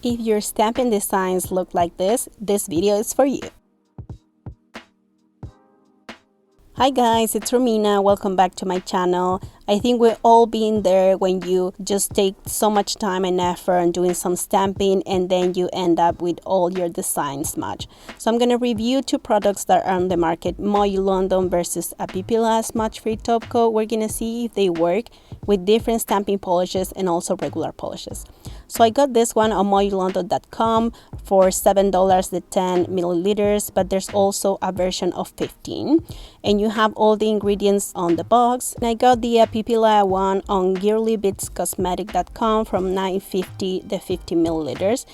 If your stamping designs look like this video is for you. Hi guys, it's Romina. Welcome back to my channel. I think we've all been there when you just take so much time and effort on doing some stamping and then you end up with all your designs smudged. So I'm going to review two products that are on the market, Moyu London versus Apipila Smudge Free Top Coat. We're going to see if they work with different stamping polishes and also regular polishes. So I got this one on moyulondon.com for $7 the 10 milliliters, but there's also a version of 15. And you have all the ingredients on the box. And I got the Apipila one on girlybitscosmetic.com from $9.50 the 50 milliliters.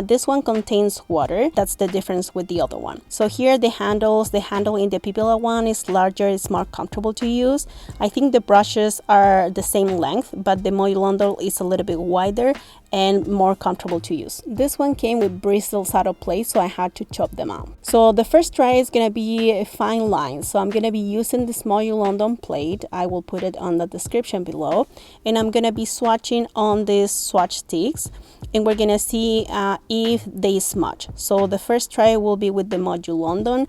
This one contains water. That's the difference with the other one. So here are the handles. The handle in the Apipila one is larger. It's more comfortable to use. I think the brushes are the same length, but the Moyu London is a little bit wider and more comfortable to use. This one came with bristles out of place, so I had to chop them out. So the first try is going to be fine lines. So I'm going to be using this Moyu London plate. I will put it on the description below. And I'm going to be swatching on these swatch sticks. And we're going to see if they smudge. So the first try will be with the Moyu London.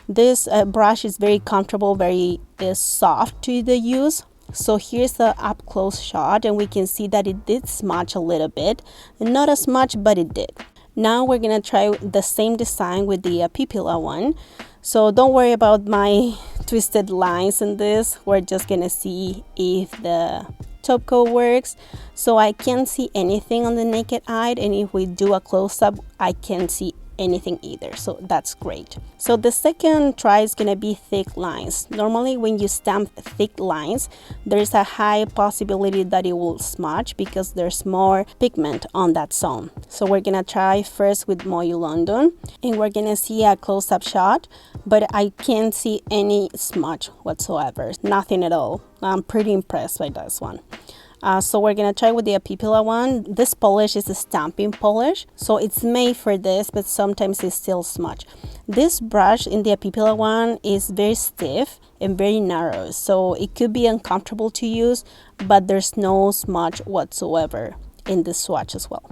This brush is very comfortable, very soft to the use. So here's the up close shot and we can see that it did smudge a little bit, not as much, but it did. Now we're gonna try the same design with the Apipila one. So don't worry about my twisted lines in this. We're just gonna see if the top coat works. So I can't see anything on the naked eye, and if we do a close-up I can't see anything either, so that's great. So the second try is gonna be thick lines. Normally when you stamp thick lines, there's a high possibility that it will smudge because there's more pigment on that zone. So we're gonna try first with Moyu London and we're gonna see a close-up shot, but I can't see any smudge whatsoever, nothing at all. I'm pretty impressed by this one. So we're gonna try with the Apipila one. This polish is a stamping polish, so it's made for this, but sometimes it's still smudge. This brush in the Apipila one is very stiff and very narrow, so it could be uncomfortable to use, but there's no smudge whatsoever in this swatch as well.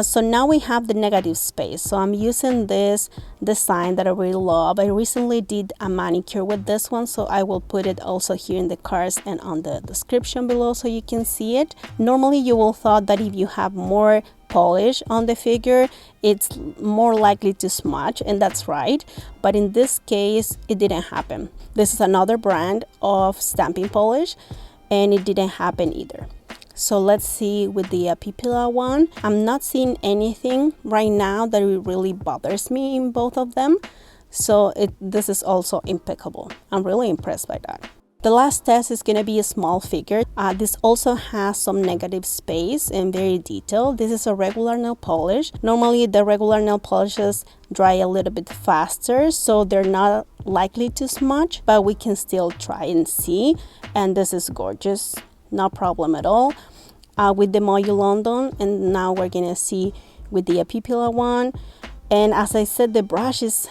So now we have the negative space. So I'm using this design that I really love. I recently did a manicure with this one, so I will put it also here in the cards and on the description below so you can see it. Normally you will thought that if you have more polish on the figure, it's more likely to smudge, and that's right, but in this case it didn't happen. This is another brand of stamping polish and it didn't happen either. So let's see with the Apipila one. I'm not seeing anything right now that really bothers me in both of them. So this is also impeccable. I'm really impressed by that. The last test is going to be a small figure. This also has some negative space and very detailed. This is a regular nail polish. Normally the regular nail polishes dry a little bit faster, so they're not likely to smudge, but we can still try and see. And this is gorgeous. No problem at all with the Moyu London, and now we're gonna see with the Apipila one. And as I said, the brush is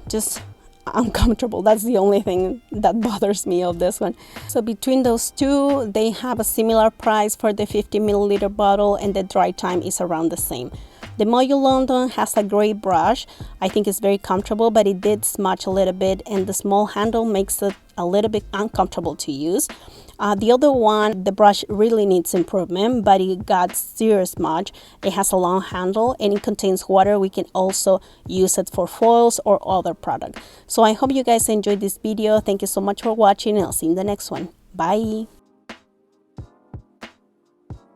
just uncomfortable. That's the only thing that bothers me of this one. So between those two, they have a similar price for the 50 milliliter bottle, and the dry time is around the same. The Moyu London has a great brush. I think it's very comfortable, but it did smudge a little bit, and the small handle makes it a little bit uncomfortable to use. The other one, the brush really needs improvement, but it got zero smudge. It has a long handle and it contains water. We can also use it for foils or other product. So I hope you guys enjoyed this video. Thank you so much for watching, and I'll see you in the next one. Bye.